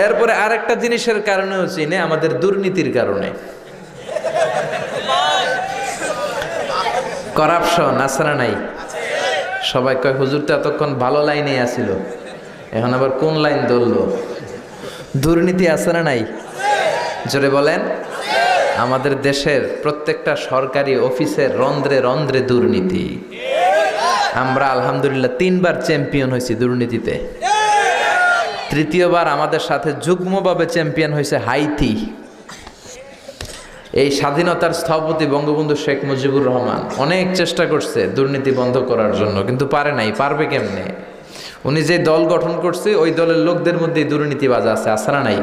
এরপরে আরেকটা জিনিসের কারণেও চিনে, আমাদের দুর্নীতির কারণে। করাপশন আছে না নাই? সবাই কয় হুজুর তো এতক্ষণ ভালো লাইনে আসিল, এখন আবার কোন লাইন ধরলো? দুর্নীতি আছে না নাই? জোরে বলেন। আমাদের দেশের প্রত্যেকটা সরকারি অফিসের রন্ধ্রে রন্ধ্রে দুর্নীতি। আমরা আলহামদুলিল্লাহ 3 বার চ্যাম্পিয়ন হয়েছি দুর্নীতিতে। তৃতীয়বার আমাদের সাথে যুগ্মভাবে চ্যাম্পিয়ন হয়েছে হাইতি। এই স্বাধীনতার স্থপতি বঙ্গবন্ধু শেখ মুজিবুর রহমান অনেক চেষ্টা করছে দুর্নীতি বন্ধ করার জন্য, কিন্তু পারে নাই। পারবে কেমনে? উনি যে দল গঠন করছে ওই দলের লোকদের মধ্যে দুর্নীতিবাজ আছে, না নাই?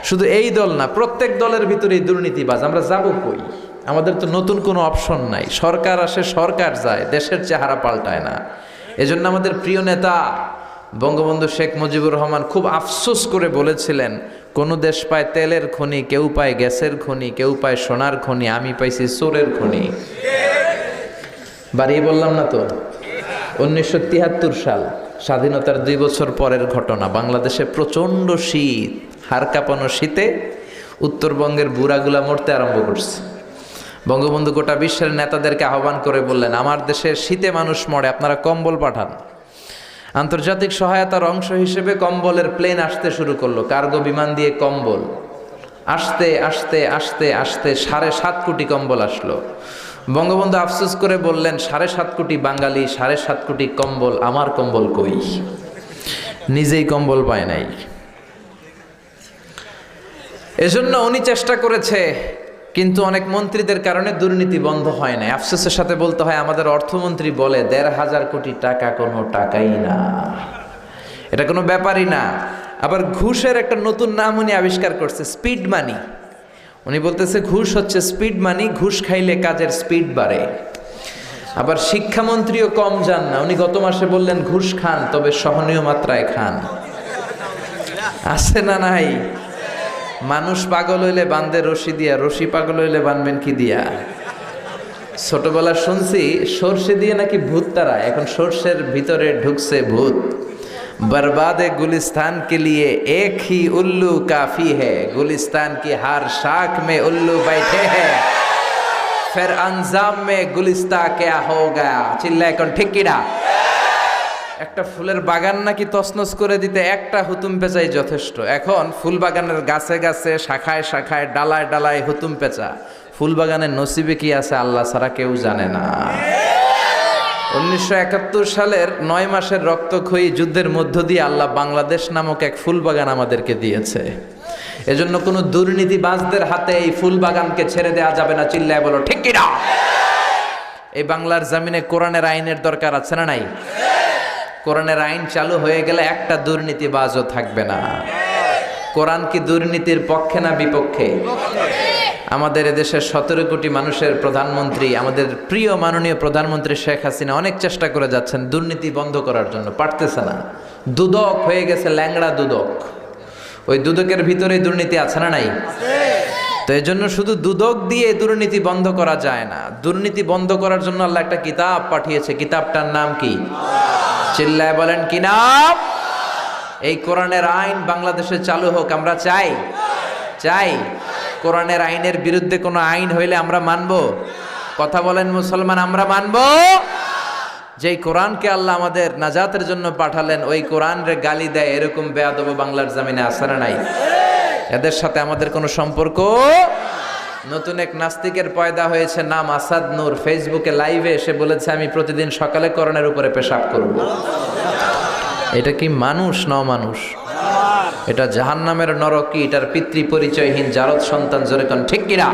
শুধু এই দল না, প্রত্যেক দলের ভিতরেই দুর্নীতিবাজ। আমরা যাবো কই? আমাদের তো নতুন কোনো অপশন নাই। সরকার আসে, সরকার যায়, দেশের চেহারা পাল্টায় না। এজন্য আমাদের প্রিয় নেতা বঙ্গবন্ধু শেখ মুজিবুর রহমান খুব আফসোস করে বলেছিলেন, কোন দেশ পায় তেলের খনি, কেউ পায় গ্যাসের খনি, কেউ পায় সোনার খনি, আমি পাইছি চোরের খনি। বাড়িয়ে বললাম না তো? 1973 সাল, স্বাধীনতার 2 বছর পরের ঘটনা। বাংলাদেশে প্রচণ্ড শীত, হাড় কাঁপানো শীতে উত্তরবঙ্গের বুড়াগুলা মরতে আরম্ভ করছে। বঙ্গবন্ধু গোটা বিশ্বের নেতাদেরকে আহ্বান করে বললেন, আমার দেশের শীতে মানুষ মরে, আপনারা কম্বল পাঠান। আন্তর্জাতিক সহায়তার অংশ হিসেবে কম্বলের প্লেন আসতে শুরু করলো, কার্গো বিমান দিয়ে কম্বল আসতে আসতে আসতে আসতে 7.5 কোটি কম্বল আসলো। বঙ্গবন্ধু আফসোস করে বললেন, 7.5 কোটি বাঙালি, 7.5 কোটি কম্বল, আমার কম্বল কই? নিজেই কম্বল পায় নাই। এজন্য উনি চেষ্টা করেছে, কিন্তু অনেক মন্ত্রীদের কারণে দুর্নীতি বন্ধ হয় না। আফসোসের সাথে বলতে হয়, আমাদের অর্থমন্ত্রী বলে 1,500 কোটি টাকা কোনো টাকাই না, এটা কোনো ব্যাপারই না। আবার ঘুষের একটা নতুন নাম উনি আবিষ্কার করছে, স্পিড মানি। উনি বলতেছে ঘুষ হচ্ছে স্পিড মানি, ঘুষ খাইলে কাজের স্পিড বাড়ে। আবার শিক্ষামন্ত্রীও কম যান না, উনি গত মাসে বললেন ঘুষ খান, তবে সহনীয় মাত্রায় খান। আছে না নাই? মানুষ পাগল হইলে বান্ধে রশি দিয়া, রশি পাগল হইলে বানবেন কি দিয়া? ছোটবেলা শুনছি সর্ষে দিয়ে নাকি ভূত তারা, এখন সর্ষের ভিতরে ঢুকছে ভূত। बर्बादे गुलिस्तान के लिए एक ही उल्लू काफी है, गुलिस्तान की हर शाख में उल्लू बैठे हैं, फिर अंजाम में गुलिस्ता क्या होगा? चिल्लाए कोन ठीक किना? একটা ফুলের বাগান নাকি তছনছ করে দিতে একটা হুতুম পেঁচাই যথেষ্ট। এখন ফুল বাগানের গাছে গাছে, শাখায় শাখায়, ডালায় ডালায় হুতুম পেঁচা। ফুল বাগানের নসিবে কি আছে আল্লাহ ছাড়া কেউ জানে না। 1971 সালের 9 মাসের রক্তক্ষয়ী যুদ্ধের মধ্য দিয়ে আল্লাহ বাংলাদেশ নামক এক ফুল বাগান আমাদেরকে দিয়েছে। এজন্য কোনো দুর্নীতিবাজদের হাতে এই ফুল বাগানকে ছেড়ে দেওয়া যাবে না। চিল্লায় বলো ঠিক কিনা? এই বাংলার জমিনে কোরআনের আইনের দরকার আছে না নাই? কোরআনের আইন চালু হয়ে গেলে একটা দুর্নীতিবাজও থাকবে না। কোরআন কি দুর্নীতির পক্ষে না বিপক্ষে? আমাদের এদেশের 17 কোটি মানুষের প্রধানমন্ত্রী, আমাদের প্রিয় মাননীয় প্রধানমন্ত্রী শেখ হাসিনা অনেক চেষ্টা করে যাচ্ছেন দুর্নীতি বন্ধ করার জন্য, পারতেছে না। দুদক হয়ে গেছে ল্যাংড়া দুদক। ওই দুদকের ভিতরে দুর্নীতি আছে না নাই? তো এই জন্য শুধু দুদক দিয়ে দুর্নীতি বন্ধ করা যায় না। দুর্নীতি বন্ধ করার জন্য আল্লাহ একটা কিতাব পাঠিয়েছে। কিতাবটার নাম কি? চিল্লায় বলেন কি নাম? এই কোরআনের আইন বাংলাদেশে চালু হোক আমরা চাই। চাই। কোরআনের আইনের বিরুদ্ধে কোনো আইন হইলে আমরা মানব? কথা বলেন মুসলমান, আমরা মানব? যেই কোরআনকে আল্লাহ আমাদের নাজাতের জন্য পাঠালেন, ওই কোরআন রে গালি দেয় এরকম বেয়াদব বাংলার জমিনে আছে না নাই? এদের সাথে আমাদের কোনো সম্পর্ক। নতুন এক নাস্তিকের পয়দা হয়েছে, নাম আসাদ নূর। ফেসবুকে লাইভে এসে বলেছে, আমি প্রতিদিন সকালে কোরআনের উপরে পেশাব করব। এটা কি মানুষ? ন মানুষ। এটা জাহান্নামের নরকী, এটার পিতৃ পরিচয়হীন জারদ সন্তান। জোরে কোন ঠিক কিনা?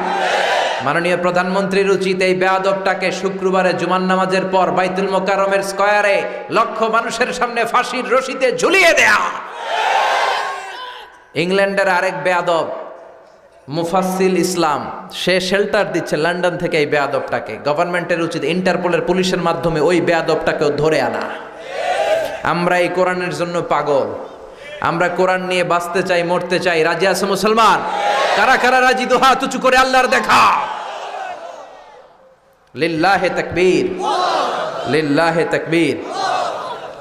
মাননীয় প্রধানমন্ত্রীর উচিত এই বেয়াদবটাকে শুক্রবারে জুমার নামাজের পর বাইতুল মোকাররমের স্কয়ারে লক্ষ মানুষের সামনে ফাঁসির রশিতে ঝুলিয়ে দেয়া। ইংল্যান্ডের আরেক বেয়াদব মুফাসসিল ইসলাম, সে শেল্টার দিচ্ছে লন্ডন থেকে এই বেয়াদবটাকে। গভর্নমেন্টের উচিত ইন্টারপোলের পুলিশের মাধ্যমে ওই বেয়াদবটাকেও ধরে আনা। আমরা এই কোরআনের জন্য পাগল। আমরা কোরআন নিয়ে বাঁচতে চাই, মরতে চাই। রাজি আছে মুসলমান? কারা কারা রাজি? দু হাত উঁচু করে আল্লাহর দেখা। লিল্লাহে তাকবীর, লিল্লাহে তাকবীর।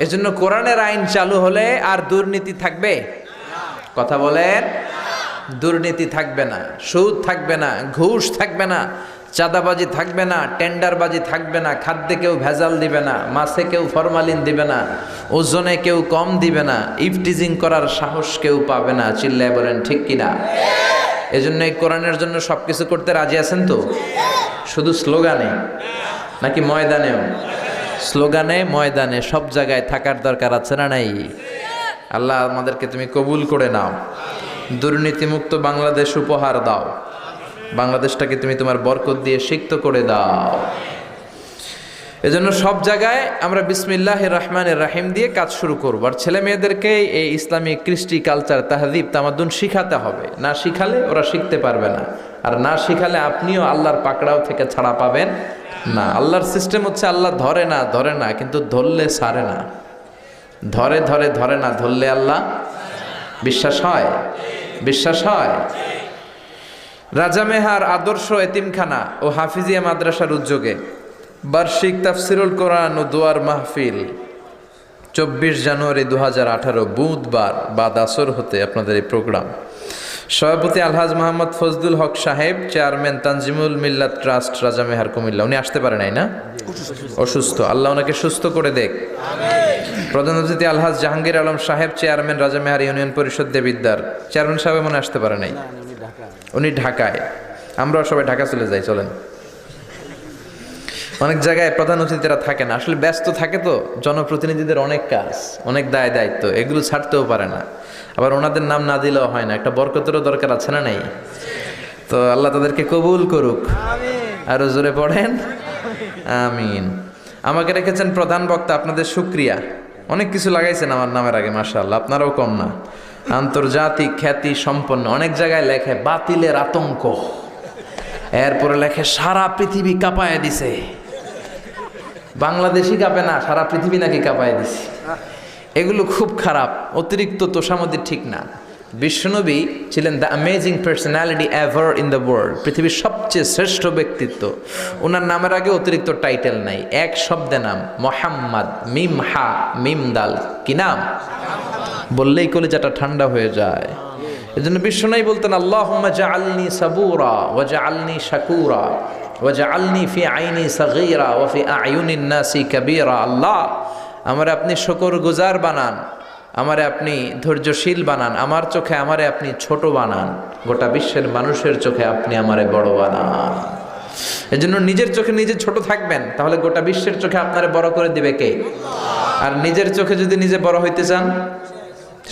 এজন্য কোরআনের আইন চালু হলে আর দুর্নীতি থাকবে? কথা বলেন। দুর্নীতি থাকবে না, সুদ থাকবে না, ঘুষ থাকবে না, চাঁদাবাজি থাকবে না, টেন্ডারবাজি থাকবে না, খাদ্যে কেউ ভেজাল দিবে না, মাছে কেউ ফরমালিন দিবে না, ওজনে কেউ কম দিবে না, ইফটিজিং করার সাহস কেউ পাবে না। চিল্লায় বলেন ঠিক কিনা? এজন্য এই কোরআনের জন্য সবকিছু করতে রাজি আছেন তো? শুধু স্লোগানে নাকি ময়দানেও? স্লোগানে, ময়দানে, সব জায়গায় থাকার দরকার আছে না নাই? আল্লাহ আমাদেরকে তুমি কবুল করে নাও। দুর্নীতিমুক্ত বাংলাদেশ উপহার দাও। বাংলাদেশটাকে তুমি তোমার বরকত দিয়ে সিক্ত করে দাও। এজন্য সব জায়গায় আমরা বিসমিল্লাহির রহমানির রহিম দিয়ে কাজ শুরু করব। আর ছেলে মেয়েদেরকে এই ইসলামিক কৃষ্টি, কালচার, তাহজিব, তামাদ্দুন শিখাতে হবে। না শিখালে ওরা শিখতে পারবে না, আর না শিখালে আপনিও আল্লাহর পাকড়াও থেকে ছাড়া পাবেন না। আল্লাহর সিস্টেম হচ্ছে আল্লাহ ধরে না, কিন্তু ধরলে ছাড়ে না। ধরে না, ধরলে আল্লাহ। বিশ্বাস হয়? বিশ্বাস হয়? রাজা মেহার আদর্শ এতিমখানা ও হাফিজিয়া মাদ্রাসার উদ্যোগে বার্ষিক তাফসিরুল কোরআন ও দোয়ার মাহফিল 24 জানুয়ারি 2018 বুধবার বাদ আসর হতে আপনাদের এই প্রোগ্রাম। সভাপতি আলহাজ মোহাম্মদ ফজলুল হক সাহেব, চেয়ারম্যান তানজিমুল মিল্লাত ট্রাস্ট, রাজা মেহার, কুমিল্লা। উনি আসতে পারে নাই না? অসুস্থ। আল্লাহ ওনাকে সুস্থ করে দেখ। প্রধান অতিথি আলহাজ জাহাঙ্গীর আলম সাহেব, চেয়ারম্যান, রাজা মেহার ইউনিয়ন পরিষদ দেবিদ্দার। চেয়ারম্যান সাহেব মনে আসতে পারে নাই, উনি ঢাকায়। আমরাও সবাই ঢাকা চলে যাই, চলেন। অনেক জায়গায় প্রধান অতিথিরা থাকে না, আসলে ব্যস্ত থাকে তো। জনপ্রতিনিধিদের অনেক কাজ, অনেক দায় দায়িত্ব, এগুলো ছাড়তেও পারে না। আবার ওনাদের নাম না দিলেও হয় না, একটা বরকতেরও দরকার আছে না নেই? তো আল্লাহ তাদেরকে কবুল করুক। আরো জোরে পড়েন আমিন। আমাকে রেখেছেন প্রধান বক্তা, আপনাদের শুকরিয়া। অনেক কিছু লাগাইছেন আমার নামের আগে, মাশাআল্লাহ, আপনারাও কম না। আন্তর্জাতিক খ্যাতি সম্পন্ন, অনেক জায়গায় লেখে বাতিলের আতঙ্ক, এরপরে লেখে সারা পৃথিবী কাঁপায় দিছে। বাংলাদেশই কাঁপে না, সারা পৃথিবী নাকি কাঁপায় দিছে। এগুলো খুব খারাপ, অতিরিক্ত তোষামোদি ঠিক না। বিশ্বনবী ছিলেন the amazing personality ever in the world, পৃথিবীর সবচেয়ে শ্রেষ্ঠ ব্যক্তিত্ব। ওনার নামের আগে অতিরিক্ত টাইটেল নাই, এক শব্দে নাম মোহাম্মদ, মিম হা মিম দাল। কি নাম? বললেই কলিজাটা ঠান্ডা হয়ে যায়। এজন্য বিশ্বনবী বলতেন, আল্লাহুম্মা জাআলনি সাবুরা ওয়া জাআলনি শাকুরা ওয়া জাআলনি ফি আইনি সাগীরা ওয়া ফি আয়ুনিন নাসি কাবীরা। আল্লাহ, আমারে আপনি শুকরগুজার বানান, আমারে আপনি ধৈর্যশীল বানান, আমার চোখে আমারে আপনি ছোট বানান, গোটা বিশ্বের মানুষের চোখে আপনি আমারে বড় বানান। এজন্য নিজের চোখে নিজে ছোট থাকবেন, তাহলে গোটা বিশ্বের চোখে আপনারে বড় করে দিবে কে? আর নিজের চোখে যদি নিজে বড় হইতে চান,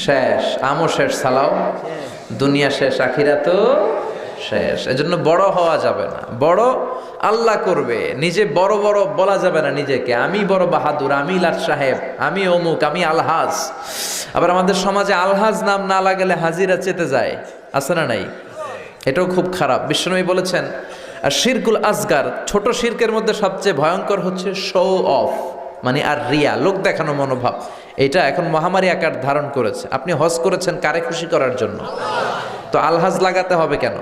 শেষ, আমও শেষ, সালাও, দুনিয়া শেষ, আখিরাতও শেষ। এজন্য বড় হওয়া যাবে না, বড় আল্লাহ করবে। নিজে বড় বড় বলা যাবে না নিজেকে, আমি বড় বাহাদুর, আমি লাট সাহেব, আমি অমুক, আমি আলহাজ। আবার আমাদের সমাজে আলহাজ নাম না লাগালে হাজিরা চেতে যায়, আছে না নাই? এটাও খুব খারাপ। বিশ্বনবী বলেছেন, আর শিরকুল আসগার, ছোট শিরকের মধ্যে সবচেয়ে ভয়ঙ্কর হচ্ছে শো অফ, মানে আর রিয়া, লোক দেখানো মনোভাব। এটা এখন মহামারী আকার ধারণ করেছে। আপনি হজ করেছেন কারে খুশি করার জন্য, তো আলহাজ লাগাতে হবে কেন?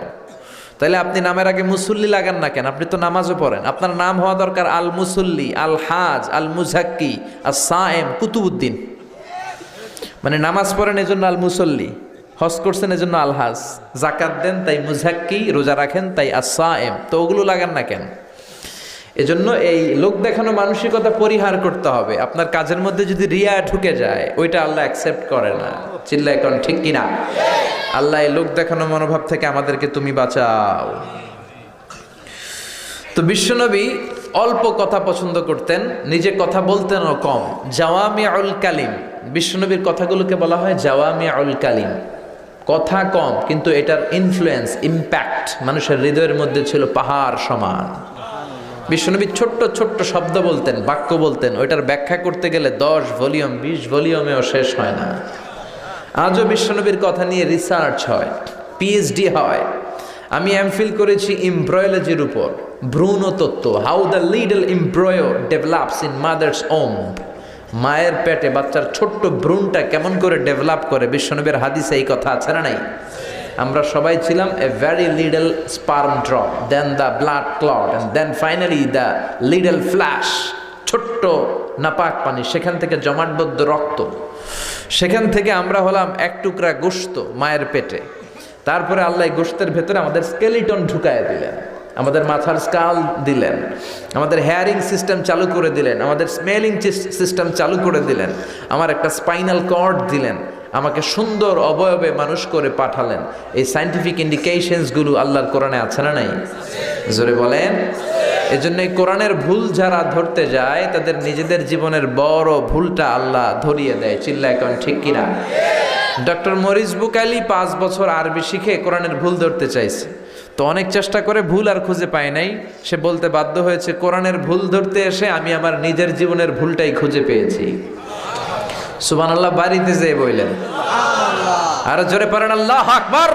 তাহলে আপনি নামের আগে মুসল্লি লাগান না কেন? আপনি তো নামাজও পড়েন, আপনার নাম হওয়া দরকার আল মুসল্লি, আল হাজ, আল মুজাক্কি, আল সায়েম, কুতুবুদ্দিন। মানে নামাজ পড়েন এজন্য আল মুসল্লি, হজ করছেন এজন্য আল হাজ, জাকাত দেন তাই মুজাক্কি, রোজা রাখেন তাই আস সায়েম। তো ওগুলো লাগান না কেন? এজন্য এই লোক দেখানো মানসিকতা পরিহার করতে হবে। আপনার কাজের মধ্যে যদি রিয়া ঢুকে যায়, ওইটা আল্লাহ অ্যাকসেপ্ট করে না। চিল্লায় কোন ঠিক কিনা? আল্লাহ এই লোক দেখানো মনোভাব থেকে আমাদেরকে তুমি বাঁচাও। তো বিশ্বনবী অল্প কথা পছন্দ করতেন, নিজে কথা বলতেনও কম। জাওয়ামিউল কালিম, বিশ্বনবীর কথাগুলোকে বলা হয় জাওয়ামিউল কালিম। কথা কম, কিন্তু এটার ইনফ্লুয়েন্স, ইম্প্যাক্ট মানুষের হৃদয়ের মধ্যে ছিল পাহাড় সমান। বিশ্বনবী ছোট্ট ছোট্ট শব্দ বলতেন, বাক্য বলতেন, ওইটার ব্যাখ্যা করতে গেলে 10 ভলিউম 20 ভলিউমেও শেষ হয় না। আজও বিশ্বনবীর কথা নিয়ে রিসার্চ হয়, পিএইচডি হয়। আমি এমফিল করেছি এমব্রয়োলজির উপর, ভ্রূণ তত্ত্ব, how the little embryo develops in mother's womb. মায়ের পেটে বাচ্চার ছোট্ট ভ্রূণটা কেমন করে ডেভেলপ করে, বিশ্বনবীর হাদিসে এই কথা আছে না নাই? আমরা সবাই ছিলাম a very little sperm drop, then the blood clot, and then finally the little flash, ছোট্ট নাপাক পানি, সেখান থেকে জমাটবদ্ধ রক্ত। সেখান থেকে আমরা হলাম এক টুকরা গোশত মায়ের পেটে। তারপরে আল্লাহ গোশতের ভেতরে আমাদের স্কেলিটন ঢুকায় দিলেন, আমাদের মাথার স্কাল দিলেন, আমাদের হেয়ারিং সিস্টেম চালু করে দিলেন, আমাদের স্মেলিং সিস্টেম চালু করে দিলেন, আমার একটা স্পাইনাল কর্ড দিলেন, আমাকে সুন্দর অবয়বে মানুষ করে পাঠালেন। এই সায়েন্টিফিক ইন্ডিকেশনসগুলো আল্লাহর কোরআনে আছে না নাই? জোরে বলেন। এজন্য এই কোরআনের ভুল যারা ধরতে যায় তাদের নিজেদের জীবনের বড় ভুলটা আল্লাহ ধরিয়ে দেয়। চিল্লা এখন ঠিক কিনা? ডক্টর মরিস বুকাইলি 5 বছর আরবি শিখে কোরআনের ভুল ধরতে চাইছে, তো অনেক চেষ্টা করে ভুল আর খুঁজে পায় নাই। সে বলতে বাধ্য হয়েছে, কোরআনের ভুল ধরতে এসে আমি আমার নিজের জীবনের ভুলটাই খুঁজে পেয়েছি। সুবহানাল্লাহ বাড়িতে যেয়ে বললেন, আর জোরে পড়েন আল্লাহু আকবার।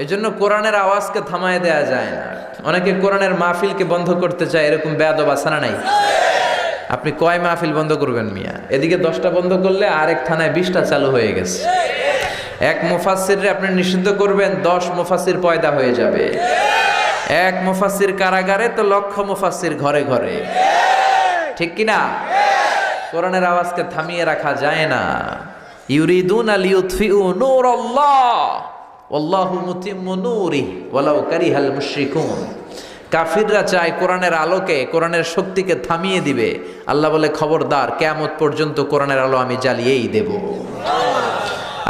এই জন্য কোরআনের আওয়াজকে থামায় দেয়া যায় না। অনেকে কোরআনের মাহফিলকে বন্ধ করতে চায়, এরকম বেয়াদব আছে না নাই? আপনি কয় মাহফিল বন্ধ করবেন মিয়া? এদিকে 10টা বন্ধ করলে আরেক থানায় 20টা চালু হয়ে গেছে। এক মুফাসসিররে আপনি নিষিদ্ধ করবেন, 10 মুফাসসির পয়দা হয়ে যাবে। এক মুফাসসির কারাগারে তো লক্ষ মুফাসসির ঘরে ঘরে, ঠিক কিনা? কোরআনের আওয়াজকে থামিয়ে রাখা যায় না। ইউরিদুনা লিইউতফিউ নূরাল্লাহ ওয়াল্লাহু মুতিম্মু নূরিহি ওয়ালাউ কারিহাল মুশরিকুন। কাফিররা চায় কোরআনের আলোকে, কোরআনের শক্তিকে থামিয়ে দিবে। আল্লাহ বলে, খবরদার, কিয়ামত পর্যন্ত কোরআনের আলো আমি জ্বালিয়েই দেব।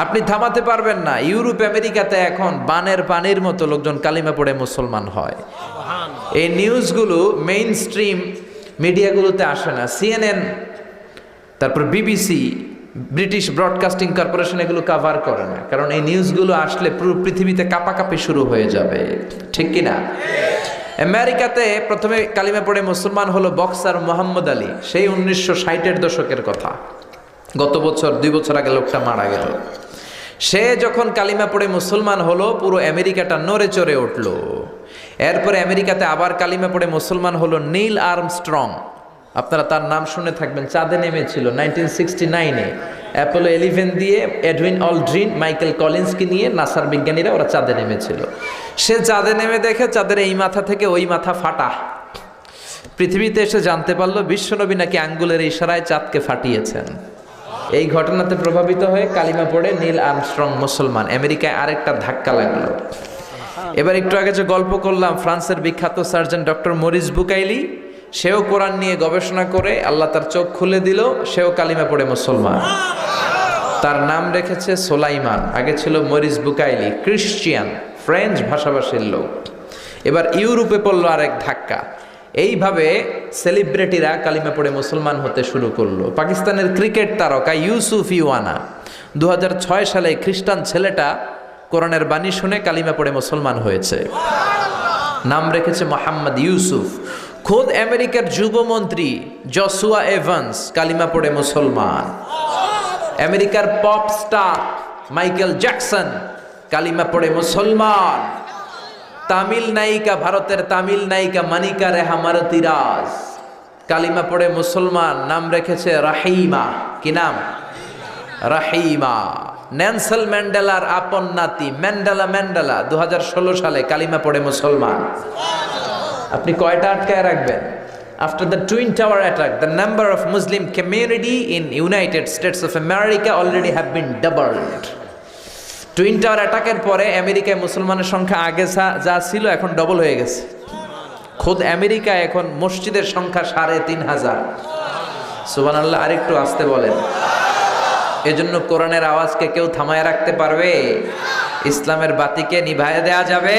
আপনি থামাতে পারবেন না। ইউরোপ আমেরিকাতে এখন বানের পানির মতো লোকজন কালিমা পড়ে মুসলমান হয়। এই নিউজগুলো মেইন স্ট্রিম মিডিয়াগুলোতে আসে না। সিএনএন, তারপর বিবিসি, ব্রিটিশ ব্রডকাস্টিং কর্পোরেশন এগুলো কভার করে না, কারণ এই নিউজগুলো আসলে পুরো পৃথিবীতে কাঁপাকাঁপি শুরু হয়ে যাবে, ঠিক কিনা? আমেরিকাতে প্রথমে কালিমা পড়ে মুসলমান হলো বক্সার মোহাম্মদ আলী। সেই 1960-এর দশকের কথা। গত বছর 2 বছর আগে লোকটা মারা গেল। সে যখন কালিমা পড়ে মুসলমান হলো, পুরো আমেরিকাটা নড়ে চড়ে উঠলো। এরপরে আমেরিকাতে আবার কালিমা পড়ে মুসলমান হলো নীল আর্মস্ট্রং। আপনারা তার নাম শুনে থাকবেন। চাঁদে নেমেছিল 1969-এ। অ্যাপোলো 11 দিয়ে এডউইন অলড্রিন, মাইকেল কলিন্সকে নিয়ে নাসার বিজ্ঞানীরা ওরা চাঁদে নেমেছিল। সে চাঁদে নেমে দেখে চাঁদের এই মাথা থেকে ওই মাথা ফাটা। পৃথিবীতে এসে জানতে পারলো বিশ্বনবী নাকি আঙ্গুলের ইশারায় চাঁদকে ফাটিয়েছেন। এই ঘটনাতে প্রভাবিত হয়ে কালিমা পড়ে নীল আর্মস্ট্রং মুসলমান। আমেরিকায় আরেকটা ধাক্কা লাগলো। এবার একটু আগে যে গল্প করলাম, ফ্রান্সের বিখ্যাত সার্জন ডক্টর মরিস বুকাইলি, সেও কোরআন নিয়ে গবেষণা করে আল্লাহ তার চোখ খুলে দিল, সেও কালিমা পড়ে মুসলমান। তার নাম রেখেছে সোলাইমান। আগে ছিল মরিস বুকাইলি, ক্রিশ্চিয়ান, ফ্রেঞ্চ ভাষাভাষীর লোক। এবার ইউরোপে পড়লো আরেক ধাক্কা। এইভাবে সেলিব্রিটিরা কালিমা পড়ে মুসলমান হতে শুরু করলো। পাকিস্তানের ক্রিকেট তারকা ইউসুফ ইওয়ানা 2006 সালে খ্রিস্টান ছেলেটা কোরআনের বাণী শুনে কালিমা পড়ে মুসলমান হয়েছে। নাম রেখেছে মোহাম্মদ ইউসুফ। খোদ আমেরিকার যুবমন্ত্রী জসুয়া এভান্স কালিমা পড়ে মুসলমান। আমেরিকার পপ স্টার মাইকেল জ্যাকসন কালিমা পড়ে মুসলমান। তামিল নায়িকা, ভারতের তামিল নায়িকা মানিকা রেহা মারতিরাজ কালিমা পড়ে মুসলমান। নাম রেখেছে রাহিমা। কি নাম? রাহিমা। নেলসন ম্যান্ডেলার আপন নাতি ম্যান্ডেলা 2016 সালে কালিমা পড়ে মুসলমান। আপনি কয়টা আটকায় রাখবেন? After the Twin Tower attack, the number of Muslim community in United States of America already have been doubled. Twin tower অ্যাটাকের পরে আমেরিকায় মুসলমানের সংখ্যা আগে যা ছিল এখন ডবল হয়ে গেছে। খোদ আমেরিকায় এখন মসজিদের সংখ্যা 3500। সুবহানাল্লাহ। আরেকটু আসতে বলেন। এজন্য কোরআনের আওয়াজকে কেউ থামায় রাখতে পারবে? ইসলামের বাতিকে নিভায়ে দেয়া যাবে?